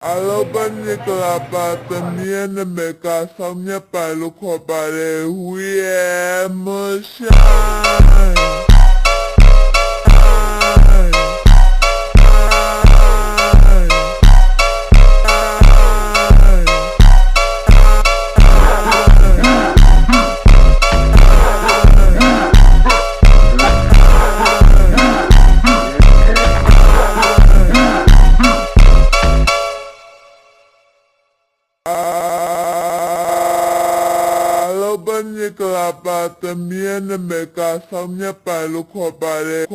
Alobani kelapa temian mereka samnya palu kopare huye musyan. Alobani kelapa temian mereka samnya palu kopare